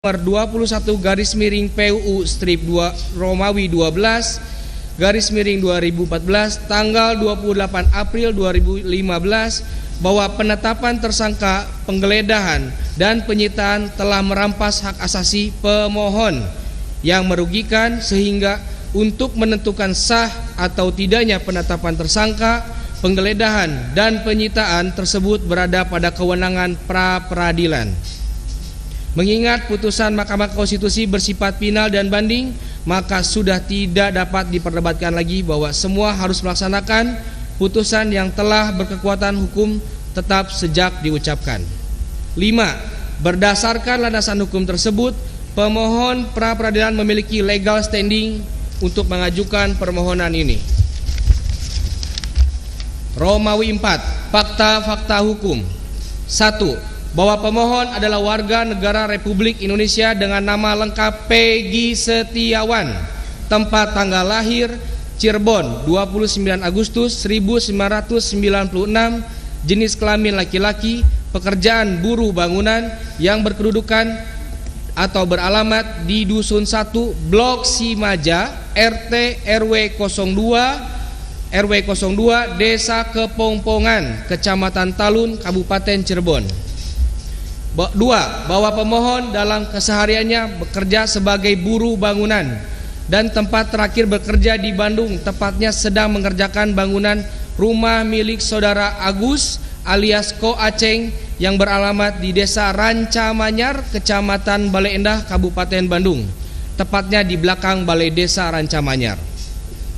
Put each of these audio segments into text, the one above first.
nomor 21 garis miring PUU strip 2 Romawi 12 garis miring 2014 tanggal 28 April 2015 bahwa penetapan tersangka penggeledahan dan penyitaan telah merampas hak asasi pemohon yang merugikan sehingga untuk menentukan sah atau tidaknya penetapan tersangka penggeledahan dan penyitaan tersebut berada pada kewenangan pra-peradilan. Mengingat putusan Mahkamah Konstitusi bersifat final dan banding, maka sudah tidak dapat diperdebatkan lagi bahwa semua harus melaksanakan putusan yang telah berkekuatan hukum tetap sejak diucapkan. 5. Berdasarkan landasan hukum tersebut, pemohon pra-peradilan memiliki legal standing untuk mengajukan permohonan ini. Romawi 4. Fakta-fakta hukum. 1. Bahwa pemohon adalah warga negara Republik Indonesia dengan nama lengkap Peggy Setiawan, tempat tanggal lahir Cirebon 29 Agustus 1996, jenis kelamin laki-laki, pekerjaan buruh bangunan yang berkedudukan atau beralamat di Dusun 1 Blok Simaja RT RW 02 Desa Kepongpongan, Kecamatan Talun, Kabupaten Cirebon. 2. Bahwa pemohon dalam kesehariannya bekerja sebagai buruh bangunan dan tempat terakhir bekerja di Bandung, tepatnya sedang mengerjakan bangunan rumah milik saudara Agus alias Ko Aceng yang beralamat di Desa Rancamanyar, Kecamatan Bale Endah, Kabupaten Bandung, tepatnya di belakang Balai Desa Rancamanyar.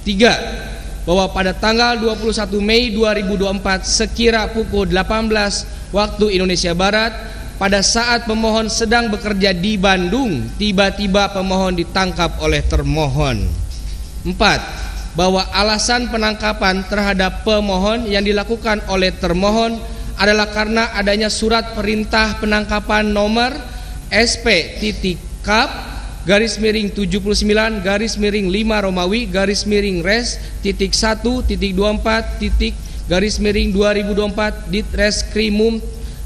3. Bahwa pada tanggal 21 Mei 2024 sekira pukul 18 waktu Indonesia Barat, pada saat pemohon sedang bekerja di Bandung, tiba-tiba pemohon ditangkap oleh termohon. 4. Bahwa alasan penangkapan terhadap pemohon yang dilakukan oleh termohon adalah karena adanya surat perintah penangkapan nomor SP.Kap garis miring 79 garis miring 5 Romawi garis miring res titik 1.24 titik garis miring 2024 Ditreskrimum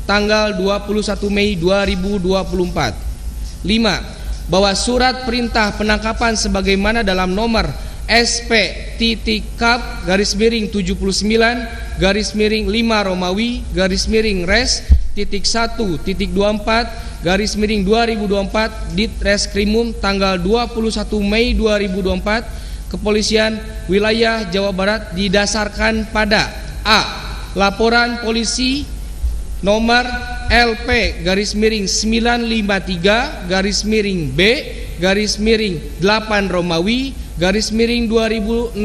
tanggal 21 Mei 2024. 5. Bahwa surat perintah penangkapan sebagaimana dalam nomor SP.Kap garis miring 79 garis miring 5 Romawi garis miring res titik 1.24 garis miring 2024 Ditreskrimum tanggal 21 Mei 2024 Kepolisian Wilayah Jawa Barat didasarkan pada A. Laporan polisi nomor LP garis miring 953 garis miring B garis miring 8 Romawi garis miring 2016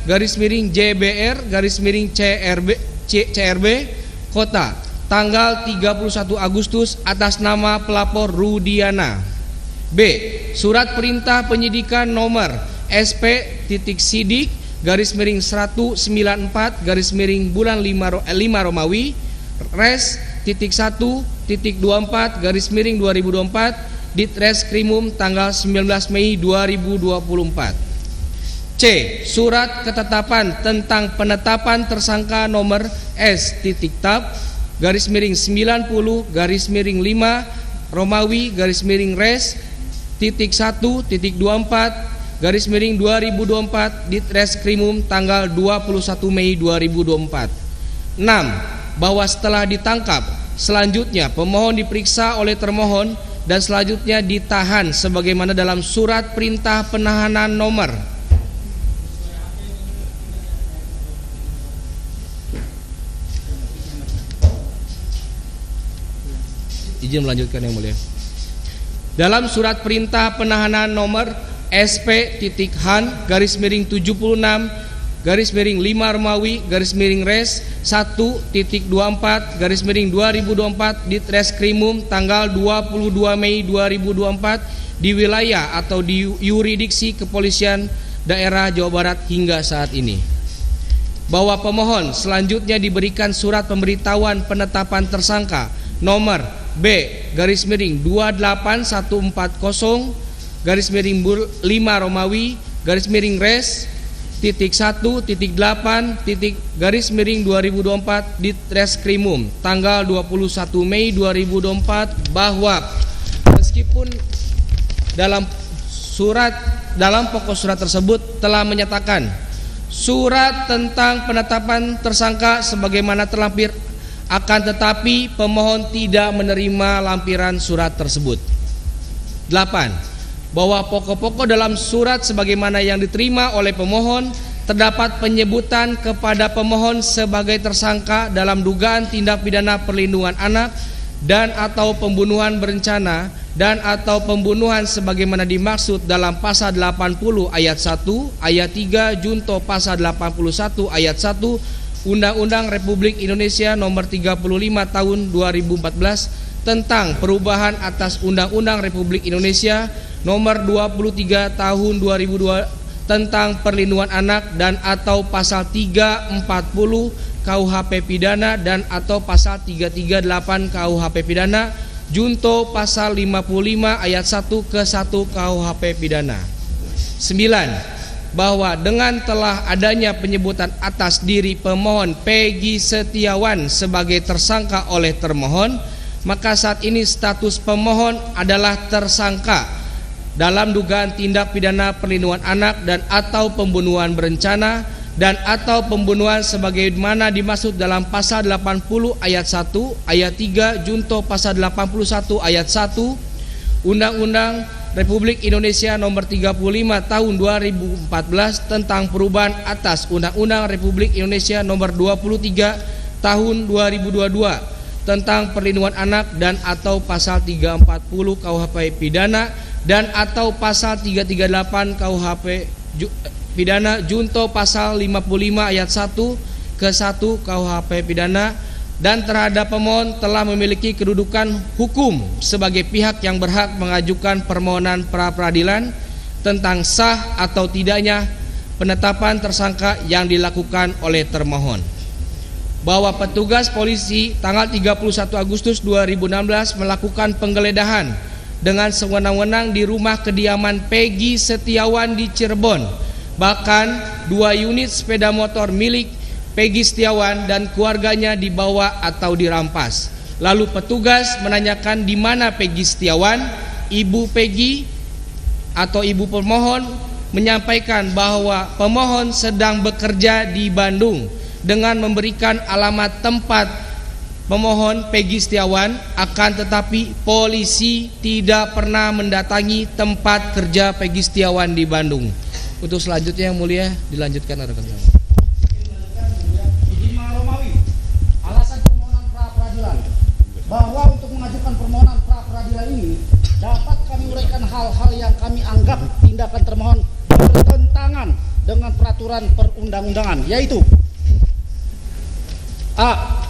garis miring JBR garis miring CRB Kota tanggal 31 Agustus atas nama pelapor Rudiana. B. Surat perintah penyidikan nomor SP.Sidik garis miring 194 garis miring bulan 5 Romawi res titik 1.24 garis miring 2024 Ditreskrimum tanggal 19 Mei 2024. C. Surat ketetapan tentang penetapan tersangka nomor S.Tab garis miring 90 garis miring 5 Romawi garis miring res titik 1.24 garis miring 2024 Ditreskrimum tanggal 21 Mei 2024. 6. Bahwa setelah ditangkap, selanjutnya pemohon diperiksa oleh termohon dan selanjutnya ditahan sebagaimana dalam surat perintah penahanan nomor izin melanjutkan yang mulia. Dalam surat perintah penahanan nomor SP.Han garis miring 76 garis miring 5 Romawi garis miring res 1.24 garis miring 2024 Ditreskrimum tanggal 22 Mei 2024 di wilayah atau di yurisdiksi Kepolisian Daerah Jawa Barat hingga saat ini. Bahwa pemohon selanjutnya diberikan surat pemberitahuan penetapan tersangka nomor B garis miring 28140 garis miring 5 Romawi garis miring res titik 1.8 titik garis miring 2024 Ditreskrimum tanggal 21 Mei 2024 bahwa pun dalam pokok surat tersebut telah menyatakan surat tentang penetapan tersangka sebagaimana terlampir, akan tetapi pemohon tidak menerima lampiran surat tersebut. 8. Bahwa pokok-pokok dalam surat sebagaimana yang diterima oleh pemohon terdapat penyebutan kepada pemohon sebagai tersangka dalam dugaan tindak pidana perlindungan anak dan atau pembunuhan berencana dan atau pembunuhan sebagaimana dimaksud dalam pasal 80 ayat 1, ayat 3 junto pasal 81 ayat 1 Undang-Undang Republik Indonesia Nomor 35 Tahun 2014 tentang perubahan atas Undang-Undang Republik Indonesia Nomor 23 Tahun 2002 tentang perlindungan anak dan atau pasal 340 KUHP pidana dan atau pasal 338 KUHP pidana junto pasal 55 ayat 1 ke 1 KUHP pidana. 9. Bahwa dengan telah adanya penyebutan atas diri pemohon Peggy Setiawan sebagai tersangka oleh termohon, maka saat ini status pemohon adalah tersangka dalam dugaan tindak pidana perlindungan anak dan atau pembunuhan berencana dan atau pembunuhan sebagaimana dimaksud dalam pasal 80 ayat 1 ayat 3 junto pasal 81 ayat 1 Undang-Undang Republik Indonesia Nomor 35 Tahun 2014 tentang perubahan atas Undang-Undang Republik Indonesia Nomor 23 Tahun 2022 tentang perlindungan anak dan atau pasal 340 KUHP pidana dan atau pasal 338 KUHP pidana junto pasal 55 ayat 1 ke 1 KUHP pidana dan terhadap pemohon telah memiliki kedudukan hukum sebagai pihak yang berhak mengajukan permohonan pra peradilan tentang sah atau tidaknya penetapan tersangka yang dilakukan oleh termohon. Bahwa petugas polisi tanggal 31 Agustus 2016 melakukan penggeledahan dengan sewenang-wenang di rumah kediaman Peggy Setiawan di Cirebon. Bahkan 2 unit sepeda motor milik Peggy Setiawan dan keluarganya dibawa atau dirampas. Lalu petugas menanyakan di mana Peggy Setiawan. Ibu Peggy atau ibu pemohon menyampaikan bahwa pemohon sedang bekerja di Bandung dengan memberikan alamat tempat pemohon Peggy Setiawan, akan tetapi polisi tidak pernah mendatangi tempat kerja Peggy Setiawan di Bandung. Untuk selanjutnya yang mulia dilanjutkan rekan kami. Alasan permohonan pra peradilan bahwa untuk mengajukan permohonan pra peradilan ini dapat kami uraikan hal-hal yang kami anggap tindakan termohon bertentangan dengan peraturan perundang-undangan, yaitu A.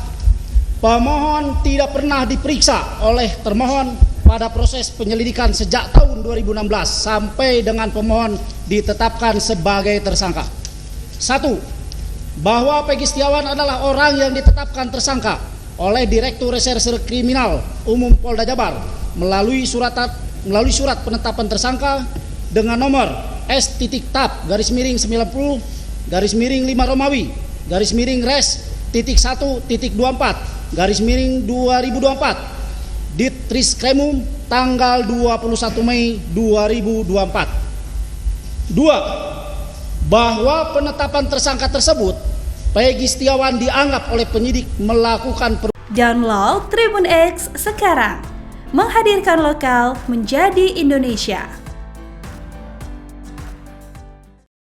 Pemohon tidak pernah diperiksa oleh termohon pada proses penyelidikan sejak tahun 2016 sampai dengan pemohon ditetapkan sebagai tersangka. 1. Bahwa Peggy Setiawan adalah orang yang ditetapkan tersangka oleh Direktur Reserse Kriminal Umum Polda Jabar melalui surat penetapan tersangka dengan nomor S.TAP_miring90-Res.1.24 Ditreskrimum tanggal 21 Mei 2024. 2. Bahwa penetapan tersangka tersebut Peggy Setiawan dianggap oleh penyidik melakukan Download Tribun X sekarang, menghadirkan lokal menjadi Indonesia.